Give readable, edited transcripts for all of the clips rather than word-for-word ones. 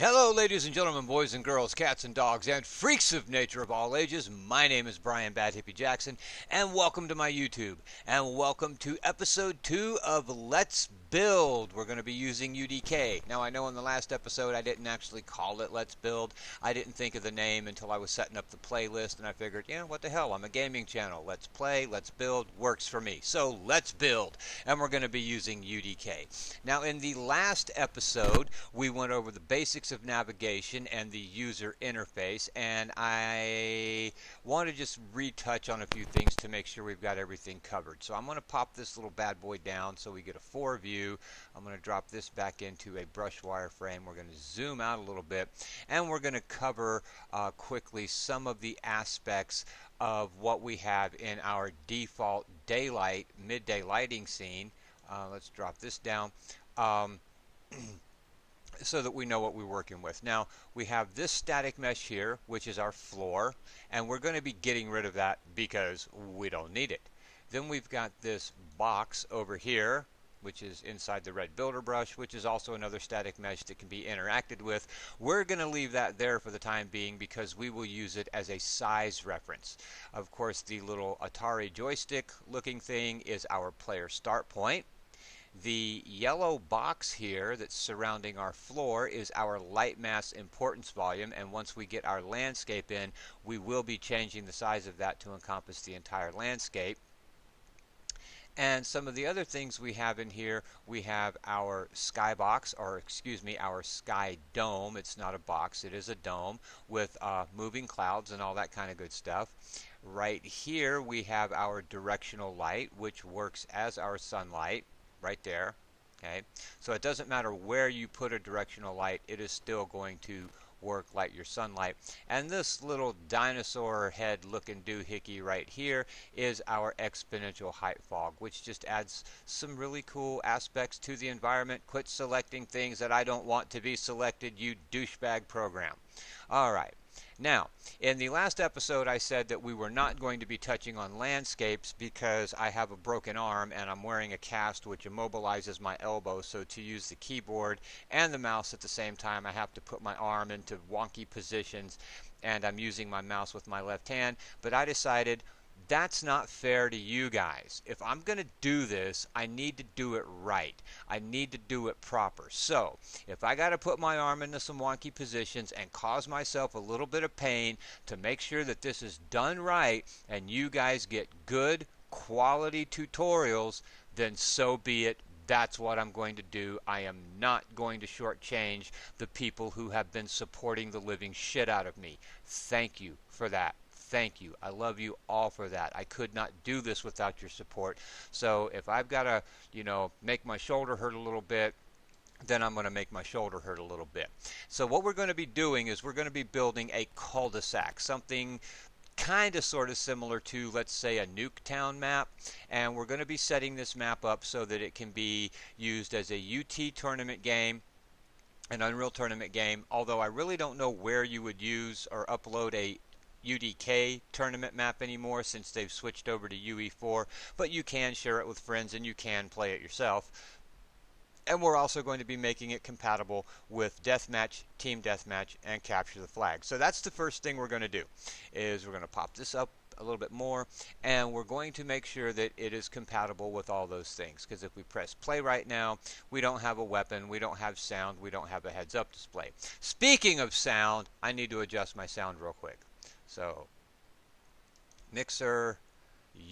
Hello, ladies and gentlemen, boys and girls, cats and dogs, and freaks of nature of all ages. My name is Brian Bad Hippie Jackson, and welcome to my YouTube. And welcome to episode 2 of Let's Build. We're going to be using UDK. Now, I know in the last episode I didn't actually call it Let's Build. I didn't think of the name until I was setting up the playlist, and I figured, what the hell? I'm a gaming channel. Let's play, let's build, works for me. So, let's build. And we're going to be using UDK. Now, in the last episode, we went over the basics of navigation and the user interface, and I want to just retouch on a few things to make sure we've got everything covered. So I'm going to pop this little bad boy down so we get a 4 view. I'm going to drop this back into a brush wireframe. We're going to zoom out a little bit, and we're going to cover quickly some of the aspects of what we have in our default daylight, midday lighting scene. Let's drop this down. So that we know what we're working with. Now, we have this static mesh here, which is our floor, and we're going to be getting rid of that because we don't need it. Then we've got this box over here, which is inside the red builder brush, which is also another static mesh that can be interacted with. We're going to leave that there for the time being because we will use it as a size reference. Of course, the little Atari joystick looking thing is our player start point. The yellow box here that's surrounding our floor is our light mass importance volume, and once we get our landscape in, we will be changing the size of that to encompass the entire landscape. And some of the other things we have in here, we have our skybox, or excuse me, our sky dome. It's not a box, it is a dome with moving clouds and all that kind of good stuff. Right here we have our directional light, which works as our sunlight. Right there. Okay, so it doesn't matter where you put a directional light, it is still going to work like your sunlight. And this little dinosaur head looking doohickey right here is our exponential height fog, which just adds some really cool aspects to the environment. Quit selecting things that I don't want to be selected, you douchebag program. Alright. Now, in the last episode I said that we were not going to be touching on landscapes because I have a broken arm and I'm wearing a cast which immobilizes my elbow, so to use the keyboard and the mouse at the same time I have to put my arm into wonky positions, and I'm using my mouse with my left hand. But I decided that's not fair to you guys. If I'm going to do this, I need to do it right. I need to do it proper. So, if I got to put my arm into some wonky positions and cause myself a little bit of pain to make sure that this is done right and you guys get good quality tutorials, then so be it. That's what I'm going to do. I am not going to shortchange the people who have been supporting the living shit out of me. Thank you for that. Thank you. I love you all for that. I could not do this without your support. So if I've got to, make my shoulder hurt a little bit, then I'm going to make my shoulder hurt a little bit. So what we're going to be doing is we're going to be building a cul-de-sac, something kind of sort of similar to, let's say, a Nuketown map, and we're going to be setting this map up so that it can be used as a UT tournament game, an Unreal tournament game, although I really don't know where you would use or upload a UDK tournament map anymore since they've switched over to UE4, but you can share it with friends and you can play it yourself. And we're also going to be making it compatible with deathmatch, team deathmatch, and capture the flag. So that's the first thing we're going to do, is we're going to pop this up a little bit more, and we're going to make sure that it is compatible with all those things, because if we press play right now, we don't have a weapon, we don't have sound, we don't have a heads up display. Speaking of sound, I need to adjust my sound real quick. So, mixer,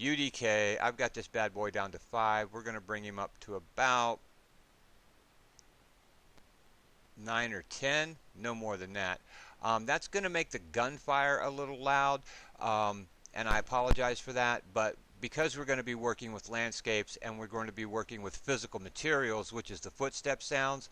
UDK, I've got this bad boy down to 5. We're going to bring him up to about 9 or 10, no more than that. That's going to make the gunfire a little loud, and I apologize for that, but because we're going to be working with landscapes and we're going to be working with physical materials, which is the footstep sounds,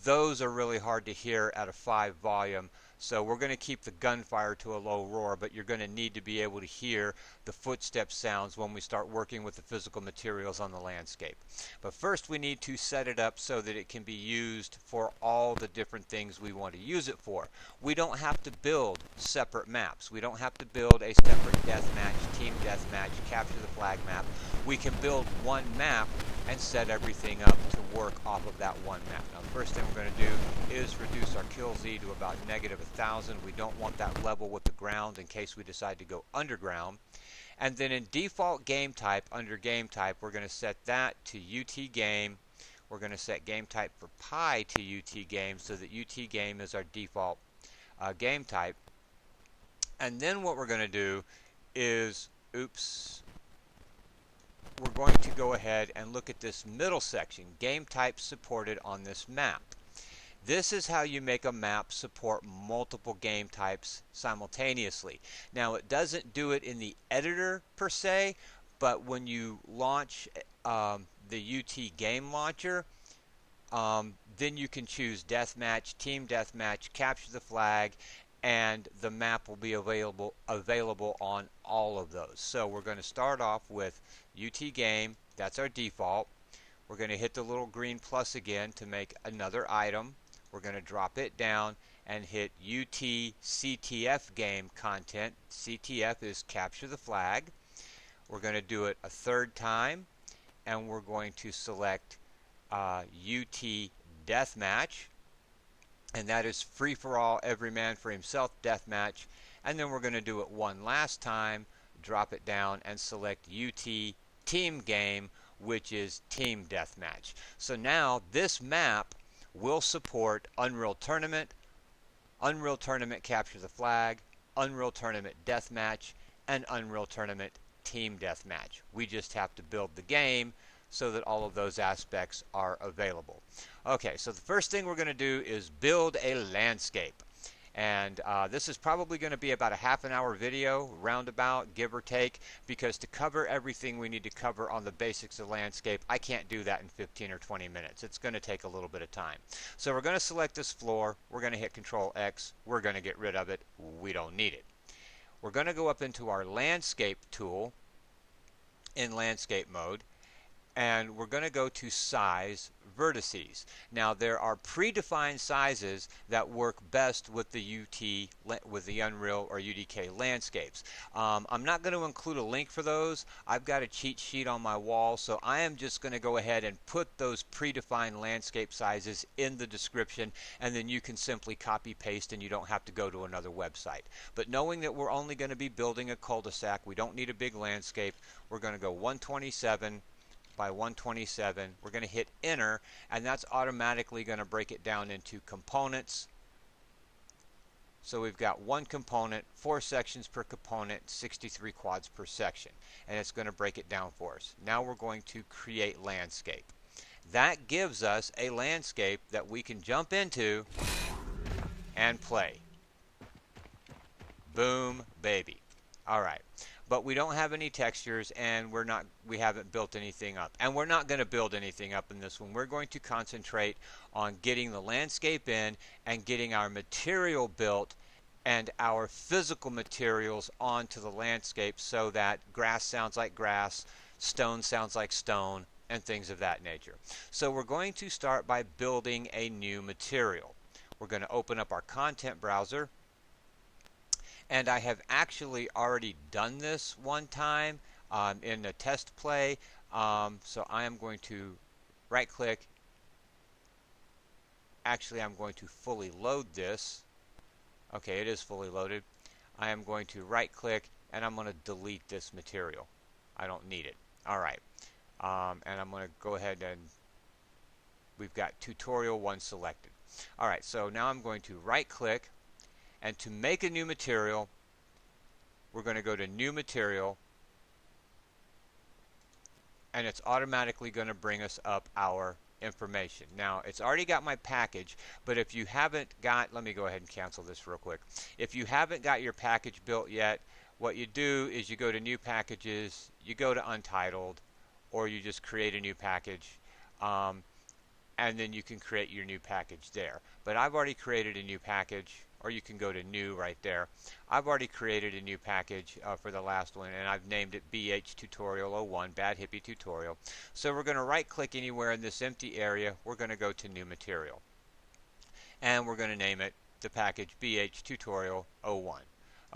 those are really hard to hear at a 5 volume. So we're going to keep the gunfire to a low roar, but you're going to need to be able to hear the footstep sounds when we start working with the physical materials on the landscape. But first we need to set it up so that it can be used for all the different things we want to use it for. We don't have to build separate maps. We don't have to build a separate deathmatch, team deathmatch, capture the flag map. We can build one map and set everything up to work off of that one map. Now the first thing we're going to do is Let's reduce our kill Z to about -1,000. We don't want that level with the ground in case we decide to go underground. And then in default game type, under game type, we're going to set that to UT game. We're going to set game type for pi to UT game so that UT game is our default game type. And then what we're going to do is, we're going to go ahead and look at this middle section, game type supported on this map. This is how you make a map support multiple game types simultaneously. Now, it doesn't do it in the editor per se, but when you launch the UT game launcher, then you can choose deathmatch, team deathmatch, capture the flag, and the map will be available on all of those. So we're going to start off with UT game. That's our default. We're going to hit the little green plus again to make another item. We're going to drop it down and hit UT CTF game content. CTF is capture the flag. We're going to do it a third time, and we're going to select UT deathmatch, and that is free for all, every man for himself deathmatch. And then we're going to do it one last time, drop it down, and select UT team game, which is team deathmatch. So now this map will support Unreal Tournament, Unreal Tournament Capture the Flag, Unreal Tournament Deathmatch, and Unreal Tournament Team Deathmatch. We just have to build the game so that all of those aspects are available. Okay, so the first thing we're going to do is build a landscape. And this is probably going to be about a half-an-hour video, roundabout, give or take, because to cover everything we need to cover on the basics of landscape, I can't do that in 15 or 20 minutes. It's going to take a little bit of time. So we're going to select this floor. We're going to hit Control X. We're going to get rid of it. We don't need it. We're going to go up into our landscape tool in landscape mode, and we're going to go to size vertices. Now there are predefined sizes that work best with the with the Unreal or UDK landscapes. I'm not going to include a link for those. I've got a cheat sheet on my wall, so I am just going to go ahead and put those predefined landscape sizes in the description, and then you can simply copy paste and you don't have to go to another website. But knowing that we're only going to be building a cul-de-sac, we don't need a big landscape, we're going to go 127 by 127. We're going to hit enter, and that's automatically going to break it down into components. So we've got one component, 4 sections per component, 63 quads per section, and it's going to break it down for us. Now we're going to create landscape. That gives us a landscape that we can jump into and play. Boom, baby. All right. But we don't have any textures, and we haven't built anything up. And we're not going to build anything up in this one. We're going to concentrate on getting the landscape in and getting our material built and our physical materials onto the landscape so that grass sounds like grass, stone sounds like stone, and things of that nature. So we're going to start by building a new material. We're going to open up our content browser. And I have actually already done this one time in a test play. So I am going to right click. Actually, I'm going to fully load this. Okay, it is fully loaded. I am going to right click, and I'm going to delete this material. I don't need it. All right. And I'm going to go ahead and we've got tutorial 1 selected. All right, so now I'm going to right click. And to make a new material, we're going to go to New Material, and it's automatically going to bring us up our information. Now, it's already got my package, but if you haven't got, let me go ahead and cancel this real quick. If you haven't got your package built yet, what you do is you go to New Packages, you go to Untitled, or you just create a new package, and then you can create your new package there. But I've already created a new package, or you can go to New right there. I've already created a new package for the last one, and I've named it BH Tutorial 01, Bad Hippie Tutorial. So we're going to right click anywhere in this empty area. We're going to go to New Material. And we're going to name it the package BH Tutorial 01.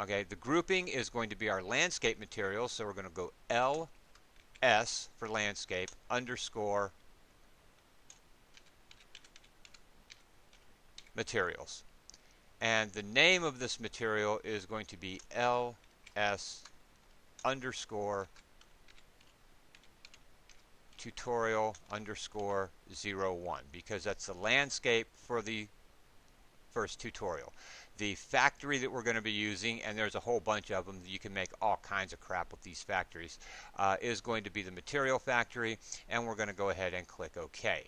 Okay, the grouping is going to be our landscape material, so we're going to go LS for landscape, underscore materials. And the name of this material is going to be LS underscore tutorial underscore 01 because that's the landscape for the first tutorial. The factory that we're going to be using, and there's a whole bunch of them, you can make all kinds of crap with these factories, is going to be the material factory, and we're going to go ahead and click OK.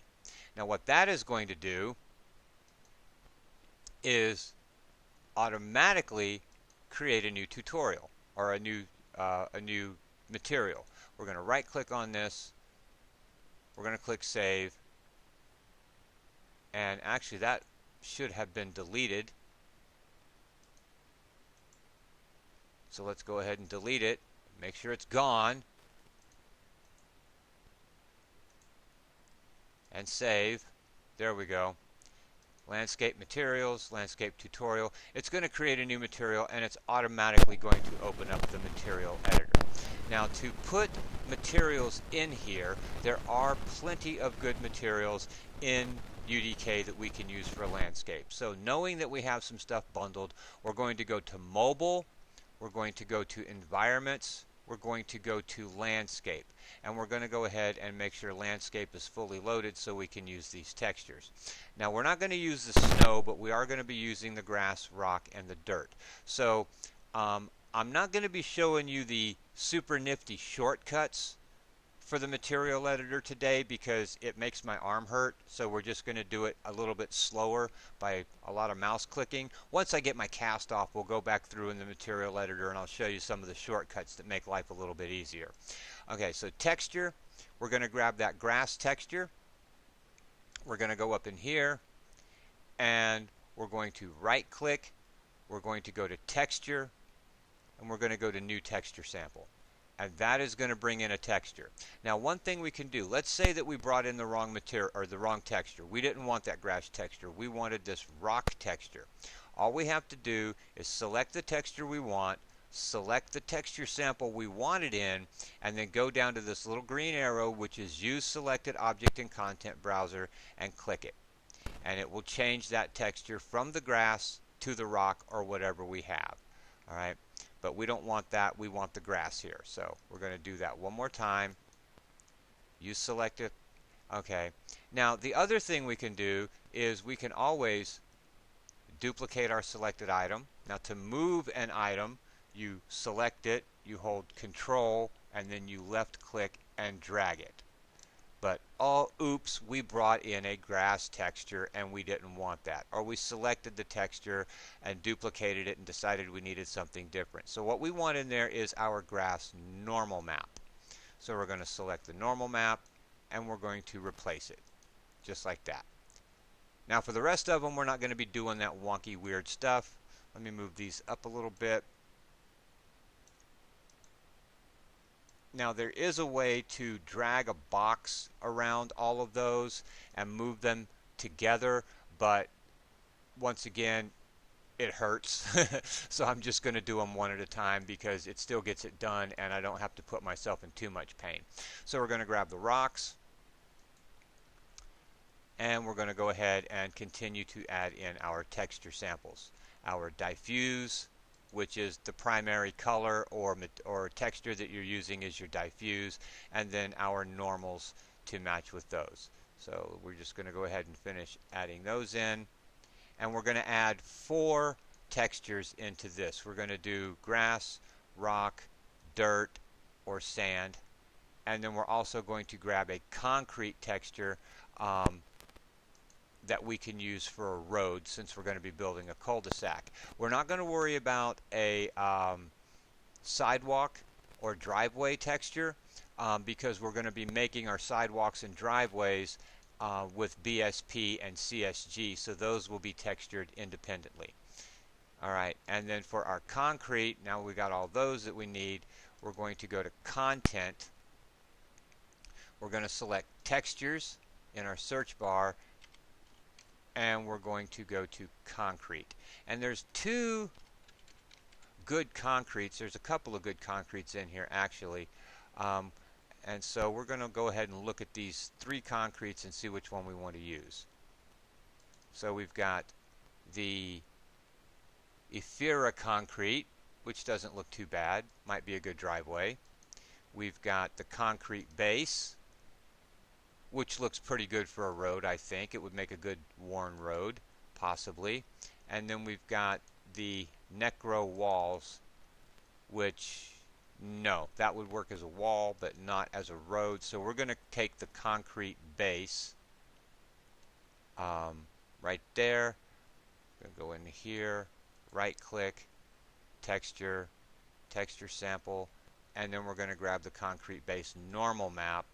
Now what that is going to do is automatically create a new tutorial or a new material. We're going to right click on this, we're going to click save, and actually that should have been deleted. So let's go ahead and delete it, make sure it's gone, and save. There we go. Landscape materials, landscape tutorial. It's going to create a new material and it's automatically going to open up the material editor. Now to put materials in here, there are plenty of good materials in UDK that we can use for a landscape. So knowing that we have some stuff bundled, we're going to go to mobile, we're going to go to environments, we're going to go to landscape, and we're going to go ahead and make sure landscape is fully loaded so we can use these textures. Now we're not going to use the snow, but we are going to be using the grass, rock, and the dirt. So I'm not going to be showing you the super nifty shortcuts for the material editor today because it makes my arm hurt, so we're just going to do it a little bit slower by a lot of mouse clicking. Once I get my cast off, we'll go back through in the material editor and I'll show you some of the shortcuts that make life a little bit easier. Okay, so texture, we're going to grab that grass texture, we're going to go up in here and we're going to right click, we're going to go to texture, and we're going to go to new texture sample. And that is going to bring in a texture. Now one thing we can do, let's say that we brought in the wrong material or the wrong texture. We didn't want that grass texture. We wanted this rock texture. All we have to do is select the texture we want, select the texture sample we want it in, and then go down to this little green arrow which is use selected object in content browser and click it. And it will change that texture from the grass to the rock or whatever we have. All right. But we don't want that, we want the grass here. So we're going to do that one more time. You select it. Okay. Now the other thing we can do is we can always duplicate our selected item. Now to move an item, you select it, you hold Control, and then you left click and drag it. But oops, we brought in a grass texture and we didn't want that. Or we selected the texture and duplicated it and decided we needed something different. So what we want in there is our grass normal map. So we're going to select the normal map and we're going to replace it. Just like that. Now for the rest of them, we're not going to be doing that wonky weird stuff. Let me move these up a little bit. Now there is a way to drag a box around all of those and move them together, but once again it hurts. So I'm just going to do them one at a time because it still gets it done and I don't have to put myself in too much pain. So we're going to grab the rocks and we're going to go ahead and continue to add in our texture samples. Our diffuse, which is the primary color or texture that you're using is your diffuse, and then our normals to match with those. So we're just going to go ahead and finish adding those in, and we're going to add 4 textures into this. We're going to do grass, rock, dirt, or sand, and then we're also going to grab a concrete texture that we can use for a road since we're going to be building a cul-de-sac. We're not going to worry about a sidewalk or driveway texture because we're going to be making our sidewalks and driveways with BSP and CSG, so those will be textured independently. Alright, and then for our concrete, now we got all those that we need, we're going to go to Content. We're going to select Textures in our search bar, and we're going to go to concrete. And there's 2 good concretes. There's a couple of good concretes in here actually. And so we're going to go ahead and look at these 3 concretes and see which one we want to use. So we've got the Ephira concrete, which doesn't look too bad, might be a good driveway. We've got the concrete base, which looks pretty good for a road, I think. It would make a good worn road, possibly. And then we've got the necro walls, which, no, that would work as a wall, but not as a road. So we're going to take the concrete base right there. Going to go in here, right-click, texture, texture sample, and then we're going to grab the concrete base normal map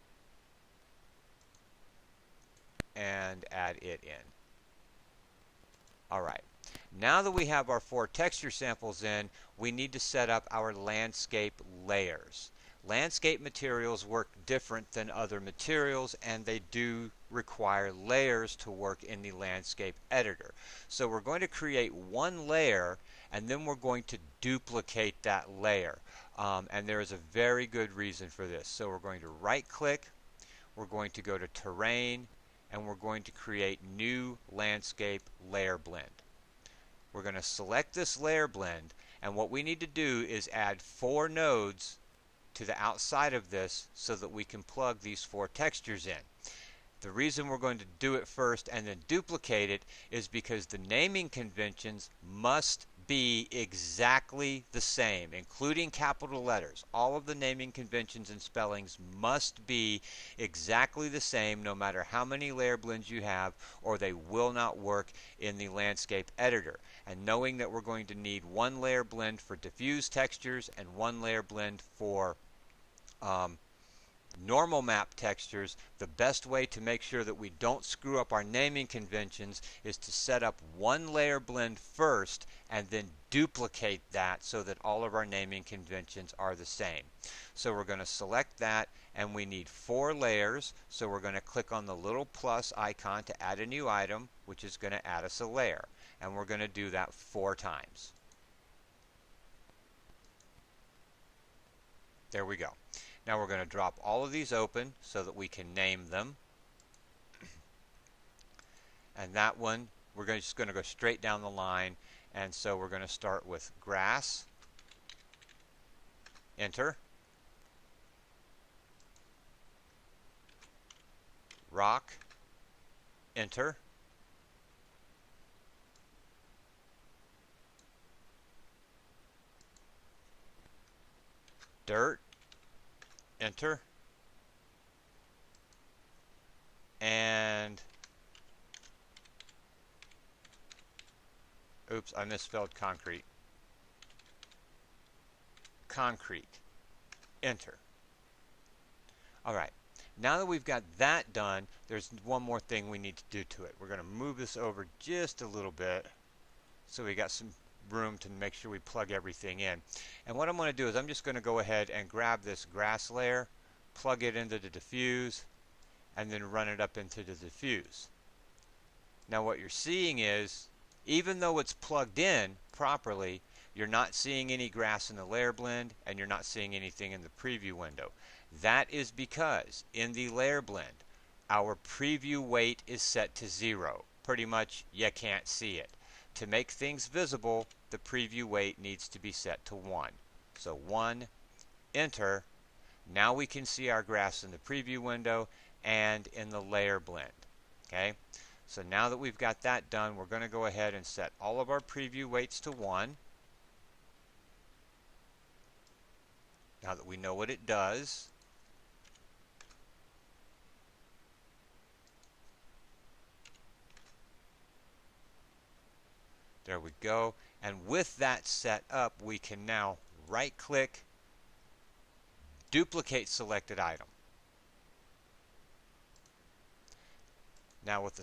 and add it in. Alright, now that we have our 4 texture samples in, we need to set up our landscape layers. Landscape materials work different than other materials, and they do require layers to work in the landscape editor. So we're going to create one layer, and then we're going to duplicate that layer. And there is a very good reason for this. So we're going to right-click, we're going to go to Terrain, and we're going to create New Landscape Layer Blend. We're going to select this layer blend, and what we need to do is add 4 nodes to the outside of this so that we can plug these 4 textures in. The reason we're going to do it first and then duplicate it is because the naming conventions must be exactly the same, including capital letters. All of the naming conventions and spellings must be exactly the same no matter how many layer blends you have, or they will not work in the landscape editor. And knowing that we're going to need 1 layer blend for diffuse textures and 1 layer blend for normal map textures, the best way to make sure that we don't screw up our naming conventions is to set up 1 layer blend first and then duplicate that so that all of our naming conventions are the same. So we're going to select that, and we need 4 layers, so we're going to click on the little plus icon to add a new item, which is going to add us a layer, and we're going to do that 4 times. There we go. Now we're going to drop all of these open so that we can name them. And that one, we're just going to go straight down the line. And so we're going to start with grass. Enter. Rock. Enter. Dirt. Enter. And oops, I misspelled concrete. Concrete. Enter. Alright, now that we've got that done, there's one more thing we need to do to it. We're going to move this over just a little bit so we got some room to make sure we plug everything in. And what I'm going to do is I'm just going to go ahead and grab this grass layer, plug it into the diffuse, and then run it up into the diffuse. Now what you're seeing is, even though it's plugged in properly, you're not seeing any grass in the layer blend, and you're not seeing anything in the preview window. That is because in the layer blend, our preview weight is set to 0. Pretty much you can't see it. To make things visible, the preview weight needs to be set to 1. So 1, enter. Now we can see our grass in the preview window and in the layer blend. Okay? So now that we've got that done, we're going to go ahead and set all of our preview weights to 1. Now that we know what it does, there we go. And with that set up, we can now right-click, duplicate selected item. Now with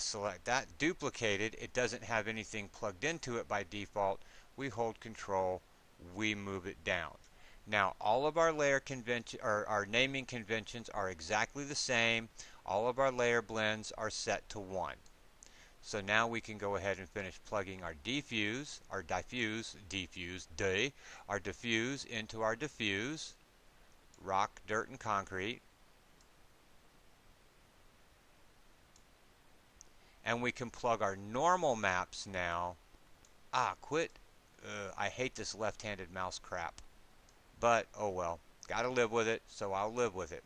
that duplicated, it doesn't have anything plugged into it by default. We hold Control, we move it down. Now all of our layer convention, or our naming conventions are exactly the same. All of our layer blends are set to 1. So now we can go ahead and finish plugging our diffuse into our diffuse, rock, dirt, and concrete. And we can plug our normal maps now Quit. I hate this left-handed mouse crap. But, oh well. Gotta live with it, so I'll live with it.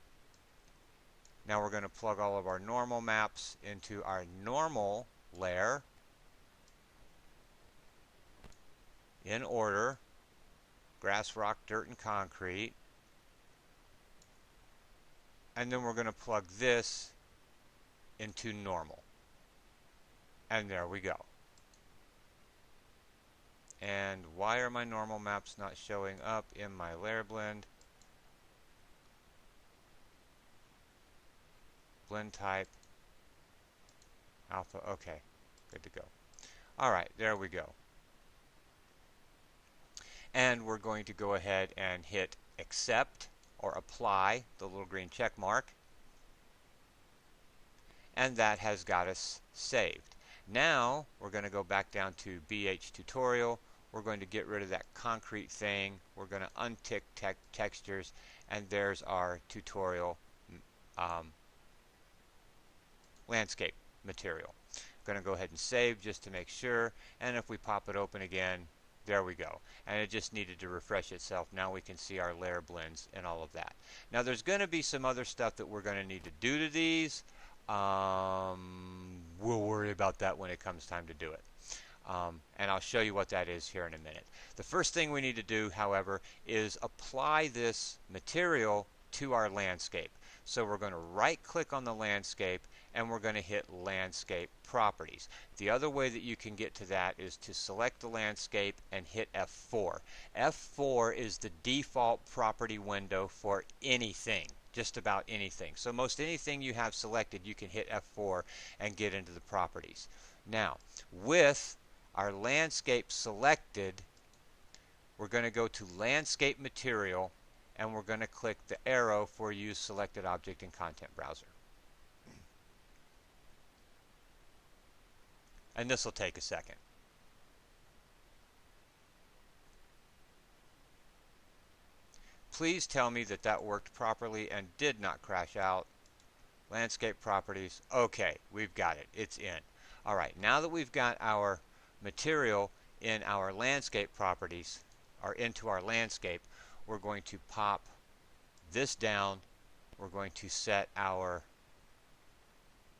Now we're going to plug all of our normal maps into our normal layer in order. Grass, rock, dirt, and concrete. And then we're going to plug this into normal. And there we go. And why are my normal maps not showing up in my layer blend? Blend type, alpha, okay, good to go. Alright, there we go. And we're going to go ahead and hit accept or apply, the little green check mark. And that has got us saved. Now we're going to go back down to BH tutorial. We're going to get rid of that concrete thing. We're going to untick textures, and there's our tutorial landscape material. I'm going to go ahead and save just to make sure, and if we pop it open again, there we go. And it just needed to refresh itself. Now we can see our layer blends and all of that. Now there's going to be some other stuff that we're going to need to do to these. We'll worry about that when it comes time to do it. And I'll show you what that is here in a minute. The first thing we need to do, however, is apply this material to our landscape. So we're going to right click on the landscape and we're going to hit landscape properties. The other way that you can get to that is to select the landscape and hit F4. F4 is the default property window for anything, just about anything. So most anything you have selected, you can hit F4 and get into the properties. Now, with our landscape selected, we're going to go to landscape material and we're going to click the arrow for use selected object in content browser. And this will take a second. Please tell me that that worked properly and did not crash out. Landscape properties. Okay, we've got it. It's in. Alright, now that we've got our material in our landscape properties, or into our landscape, we're going to pop this down. We're going to set our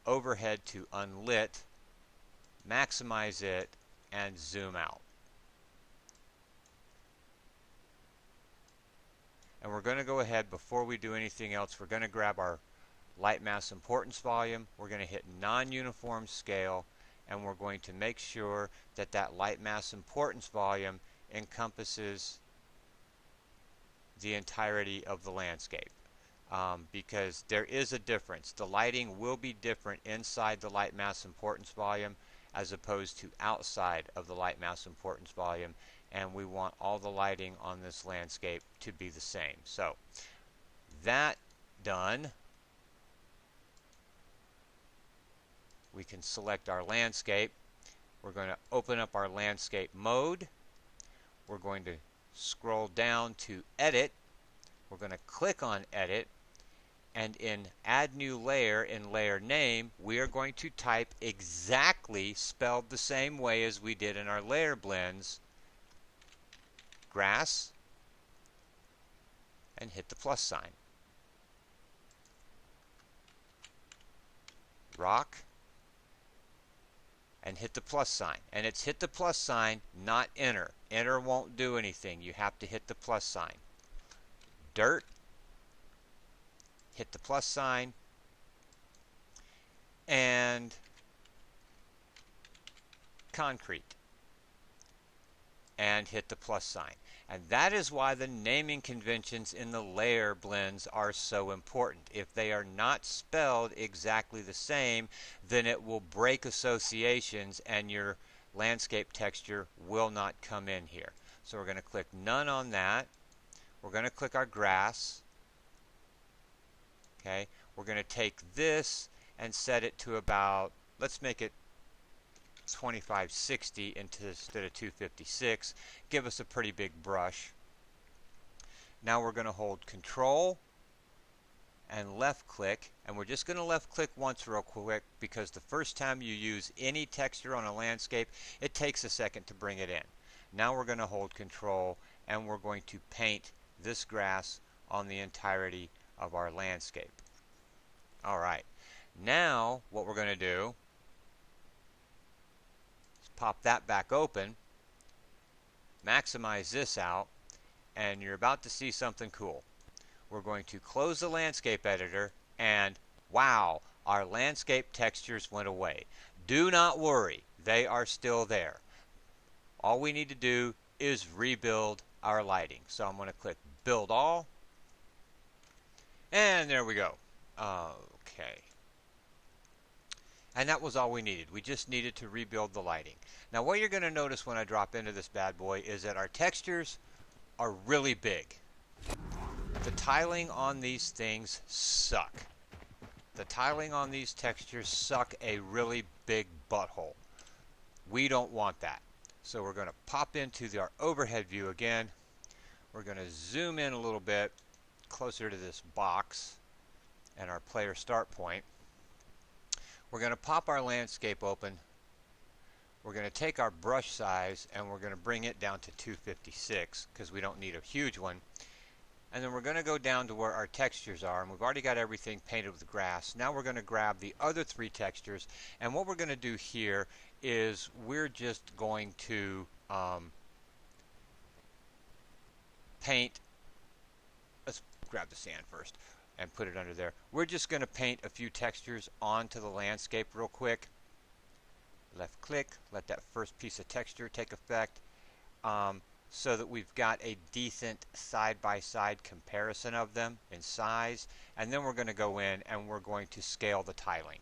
overhead to unlit, maximize it, and zoom out. And we're going to go ahead, before we do anything else, we're going to grab our light mass importance volume. We're going to hit non-uniform scale, and we're going to make sure that that light mass importance volume encompasses the entirety of the landscape, because there is a difference. The lighting will be different inside the light mass importance volume as opposed to outside of the light mass importance volume, and we want all the lighting on this landscape to be the same. So that done, we can select our landscape. We're going to open up our landscape mode. We're going to scroll down to edit. We're going to click on edit, and in add new layer, in layer name, we are going to type exactly spelled the same way as we did in our layer blends, grass, and hit the plus sign. Rock, and hit the plus sign. And it's hit the plus sign, not enter. Enter won't do anything. You have to hit the plus sign. Dirt, hit the plus sign, and concrete, and hit the plus sign. And that is why the naming conventions in the layer blends are so important. If they are not spelled exactly the same, then it will break associations and your landscape texture will not come in here. So we're going to click none on that. We're going to click our grass. Okay, we're going to take this and set it to about, let's make it 2560 instead of 256. Give us a pretty big brush. Now we're going to hold Control and left click, and we're just going to left click once real quick because the first time you use any texture on a landscape, it takes a second to bring it in. Now we're going to hold control and we're going to paint this grass on the entirety of our landscape. Alright, now what we're going to do is pop that back open, maximize this out, and you're about to see something cool. We're going to close the landscape editor and wow, our landscape textures went away. Do not worry, they are still there. All we need to do is rebuild our lighting. So I'm going to click Build All, and there we go. Okay. And that was all we needed. We just needed to rebuild the lighting. Now what you're going to notice when I drop into this bad boy is that our textures are really big. The tiling on these things suck. The tiling on these textures suck a really big butthole. We don't want that. So we're going to pop into our overhead view again. We're going to zoom in a little bit closer to this box and our player start point. We're going to pop our landscape open. We're going to take our brush size and we're going to bring it down to 256 because we don't need a huge one. And then we're going to go down to where our textures are, and we've already got everything painted with grass. Now we're going to grab the other three textures, and what we're going to do here is we're just going to paint. Let's grab the sand first and put it under there. We're just going to paint a few textures onto the landscape real quick. Left click, let that first piece of texture take effect. So that we've got a decent side-by-side comparison of them in size, and then we're going to go in and we're going to scale the tiling.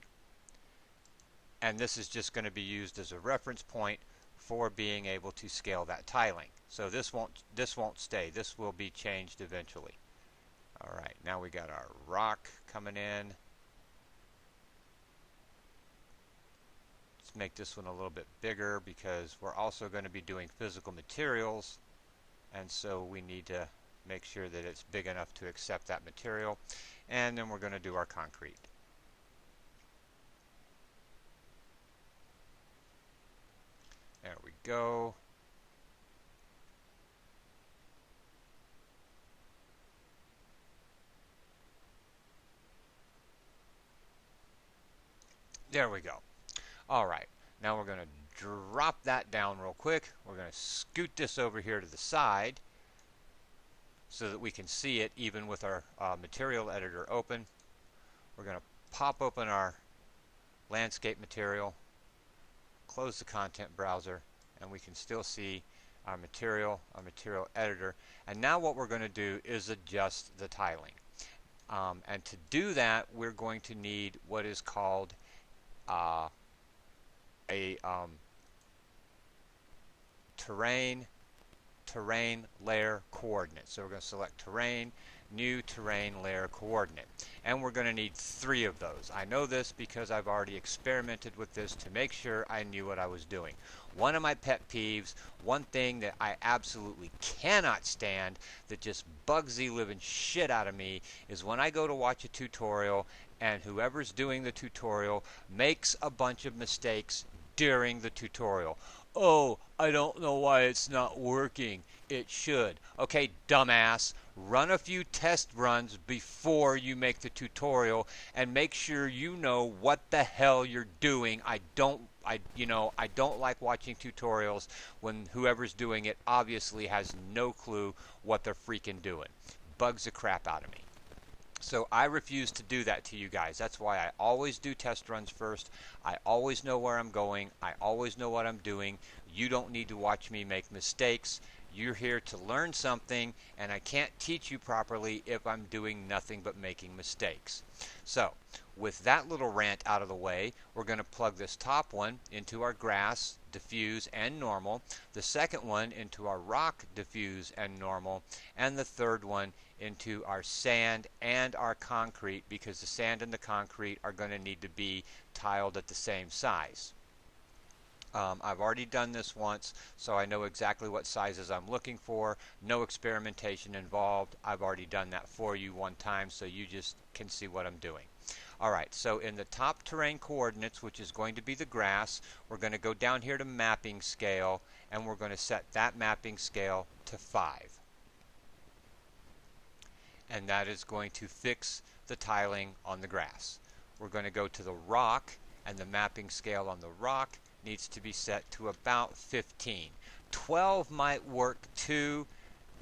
And this is just going to be used as a reference point for being able to scale that tiling. So this won't stay. This will be changed eventually. All right, now we got our rock coming in. Make this one a little bit bigger because we're also going to be doing physical materials, and so we need to make sure that it's big enough to accept that material. And then we're going to do our concrete. There we go. There we go. Alright, now we're going to drop that down real quick. We're going to scoot this over here to the side so that we can see it even with our material editor open. We're going to pop open our landscape material, close the content browser, and we can still see our material editor. And now what we're going to do is adjust the tiling. And to do that, we're going to need what is called a terrain layer coordinate. So we're going to select terrain, new terrain layer coordinate, and we're going to need 3 of those. I know this because I've already experimented with this to make sure I knew what I was doing. One of my pet peeves, one thing that I absolutely cannot stand, that just bugs the living shit out of me, is when I go to watch a tutorial and whoever's doing the tutorial makes a bunch of mistakes during the tutorial. Oh, I don't know why it's not working. It should. Okay, dumbass, run a few test runs before you make the tutorial and make sure you know what the hell you're doing. I don't like watching tutorials when whoever's doing it obviously has no clue what they're freaking doing. Bugs the crap out of me. So I refuse to do that to you guys. That's why I always do test runs first. I always know where I'm going. I always know what I'm doing. You don't need to watch me make mistakes. You're here to learn something, and I can't teach you properly if I'm doing nothing but making mistakes. So with that little rant out of the way, we're going to plug this top one into our grass, diffuse, and normal, the second one into our rock, diffuse, and normal, and the third one into our sand and our concrete, because the sand and the concrete are going to need to be tiled at the same size. I've already done this once, so I know exactly what sizes I'm looking for. No experimentation involved. I've already done that for you one time, so you just can see what I'm doing. Alright, so in the top terrain coordinates, which is going to be the grass, we're going to go down here to mapping scale, and we're going to set that mapping scale to 5. And that is going to fix the tiling on the grass. We're going to go to the rock, and the mapping scale on the rock needs to be set to about 15. 12 might work too,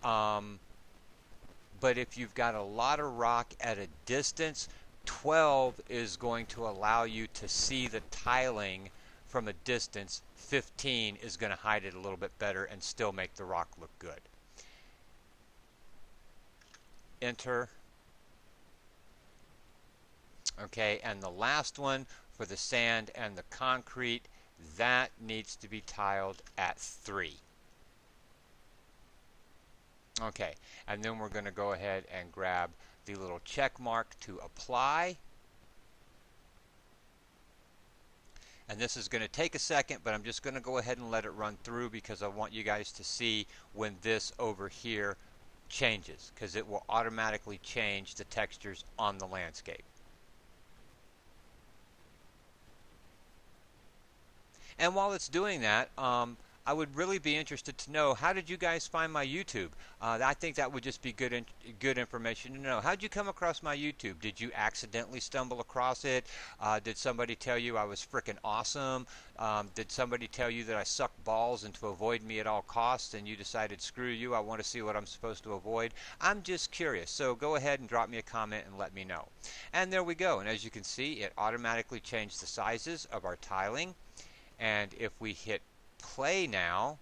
but if you've got a lot of rock at a distance, 12 is going to allow you to see the tiling from a distance. 15 is going to hide it a little bit better and still make the rock look good. Enter. Okay, and the last one for the sand and the concrete, that needs to be tiled at 3. Okay, and then we're going to go ahead and grab the little check mark to apply. And this is going to take a second, but I'm just going to go ahead and let it run through because I want you guys to see when this over here changes, because it will automatically change the textures on the landscape. And while it's doing that, I would really be interested to know, how did you guys find my YouTube? I think that would just be good information to know. How did you come across my YouTube? Did you accidentally stumble across it? Did somebody tell you I was frickin' awesome? Did somebody tell you that I suck balls and to avoid me at all costs, and you decided, screw you, I want to see what I'm supposed to avoid? I'm just curious, so go ahead and drop me a comment and let me know. And there we go, and as you can see, it automatically changed the sizes of our tiling. And if we hit play now,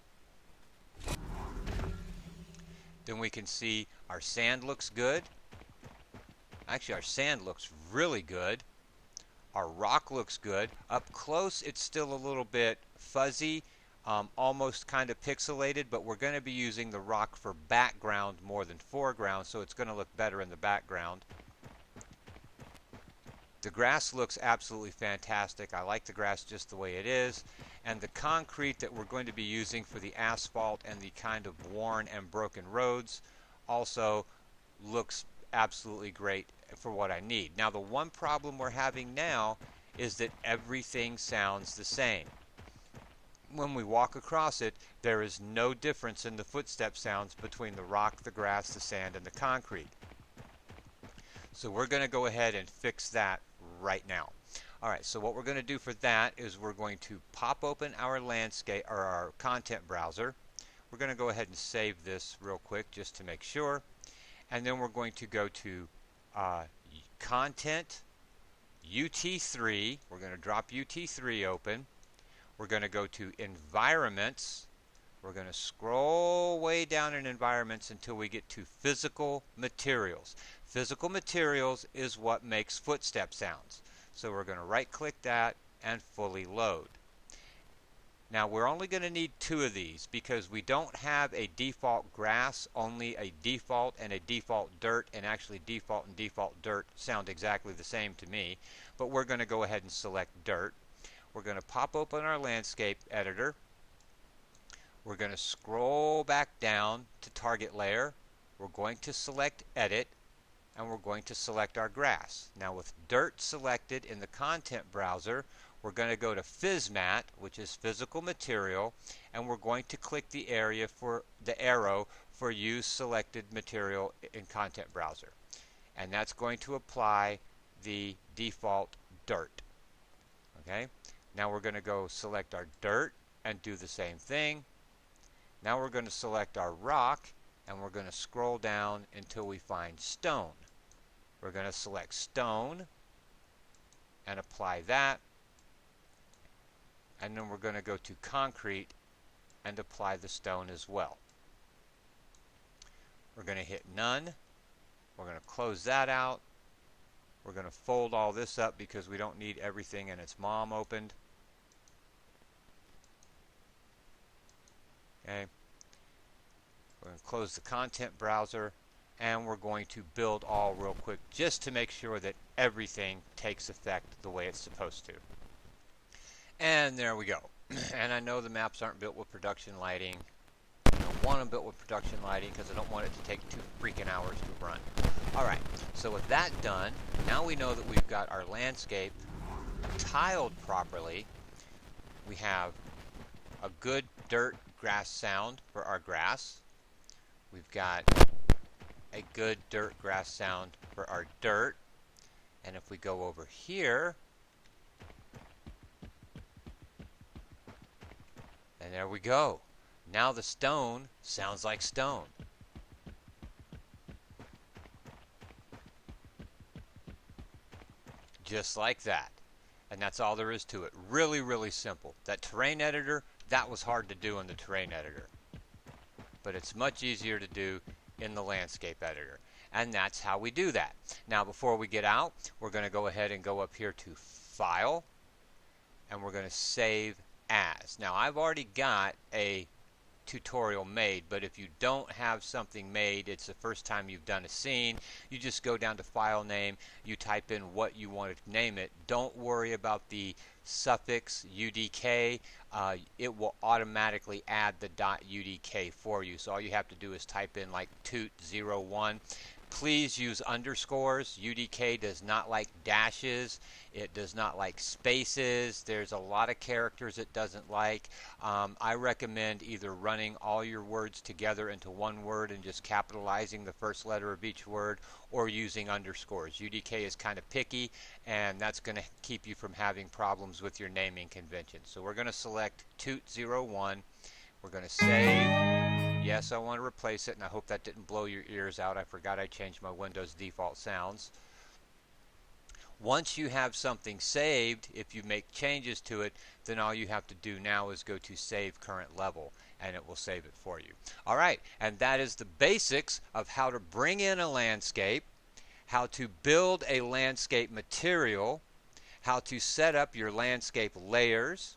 then we can see our sand looks good. Actually, our sand looks really good. Our rock looks good. Up close, it's still a little bit fuzzy, almost kind of pixelated, but we're going to be using the rock for background more than foreground, so it's going to look better in the background. The grass looks absolutely fantastic. I like the grass just the way it is. And the concrete that we're going to be using for the asphalt and the kind of worn and broken roads also looks absolutely great for what I need. Now, the one problem we're having now is that everything sounds the same. When we walk across it, there is no difference in the footstep sounds between the rock, the grass, the sand, and the concrete. So we're going to go ahead and fix that right now. Alright, so what we're going to do for that is we're going to pop open our landscape or our content browser. We're going to go ahead and save this real quick just to make sure. And then we're going to go to Content, UT3. We're going to drop UT3 open. We're going to go to Environments. We're going to scroll way down in Environments until we get to Physical Materials. Physical Materials is what makes footstep sounds. So we're going to right click that and fully load. Now we're only going to need 2 of these because we don't have a default grass, only a default and a default dirt, and actually default and default dirt sound exactly the same to me, but we're going to go ahead and select dirt. We're going to pop open our landscape editor. We're going to scroll back down to target layer. We're going to select edit, and we're going to select our grass. Now with dirt selected in the content browser, we're going to go to PhysMat, which is physical material, and we're going to click the area for the arrow for use selected material in content browser. And that's going to apply the default dirt. Okay? Now we're going to go select our dirt and do the same thing. Now we're going to select our rock, and we're going to scroll down until we find stone. We're going to select stone and apply that. And then we're going to go to concrete and apply the stone as well. We're going to hit none. We're going to close that out. We're going to fold all this up because we don't need everything in its mom opened. Okay. We're going to close the content browser, and we're going to build all real quick just to make sure that everything takes effect the way it's supposed to. And there we go. And I know the maps aren't built with production lighting. I don't want them built with production lighting because I don't want it to take 2 freaking hours to run. Alright, so with that done, now we know that we've got our landscape tiled properly. We have a good dirt grass sound for our grass. We've got a good dirt grass sound for our dirt. And if we go over here, and there we go. Now the stone sounds like stone. Just like that. And that's all there is to it. Really, really simple. That terrain editor, that was hard to do in the terrain editor. But it's much easier to do in the landscape editor. And that's how we do that. Now before we get out, we're going to go ahead and go up here to File. And we're going to Save As. Now I've already got a tutorial made, but if you don't have something made, it's the first time you've done a scene, you just go down to File Name, you type in what you want to name it. Don't worry about the suffix UDK. It will automatically add the .udk for you, so all you have to do is type in like toot01. Please use underscores. UDK does not like dashes. It does not like spaces. There's a lot of characters it doesn't like. I recommend either running all your words together into one word and just capitalizing the first letter of each word, or using underscores. UDK is kind of picky, and that's going to keep you from having problems with your naming convention. So we're going to select toot01. We're going to save. Yes, I want to replace it, and I hope that didn't blow your ears out. I forgot I changed my Windows default sounds. Once you have something saved, if you make changes to it, then all you have to do now is go to Save Current Level, and it will save it for you. Alright, and that is the basics of how to bring in a landscape, how to build a landscape material, how to set up your landscape layers,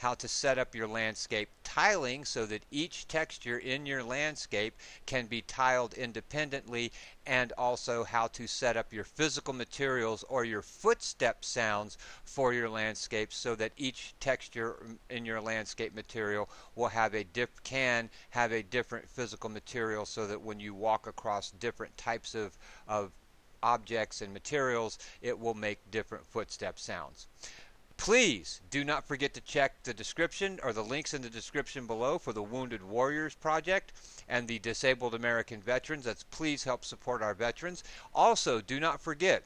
how to set up your landscape tiling so that each texture in your landscape can be tiled independently, and also how to set up your physical materials or your footstep sounds for your landscape so that each texture in your landscape material will have a can have a different physical material, so that when you walk across different types of objects and materials, it will make different footstep sounds. Please do not forget to check the description or the links in the description below for the Wounded Warriors Project and the Disabled American Veterans. That's please help support our veterans. Also, do not forget,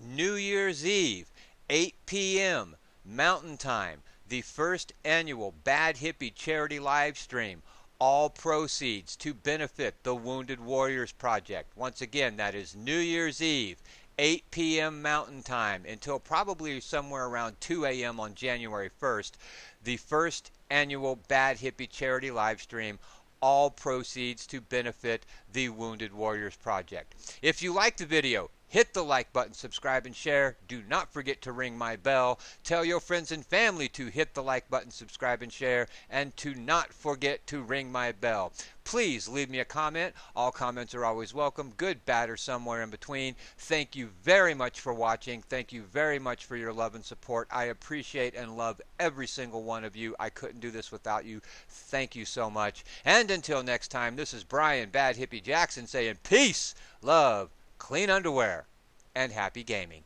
New Year's Eve, 8 p.m. Mountain Time, the first annual Bad Hippie charity live stream. All proceeds to benefit the Wounded Warriors Project. Once again, that is New Year's Eve, 8 p.m. Mountain Time until probably somewhere around 2 a.m. on January 1st, the first annual Bad Hippie charity live stream. All proceeds to benefit the Wounded Warriors Project. If you like the video, hit the like button, subscribe, and share. Do not forget to ring my bell. Tell your friends and family to hit the like button, subscribe, and share. And to not forget to ring my bell. Please leave me a comment. All comments are always welcome. Good, bad, or somewhere in between. Thank you very much for watching. Thank you very much for your love and support. I appreciate and love every single one of you. I couldn't do this without you. Thank you so much. And until next time, this is Brian Bad Hippie Jackson saying peace, love, clean underwear, and happy gaming.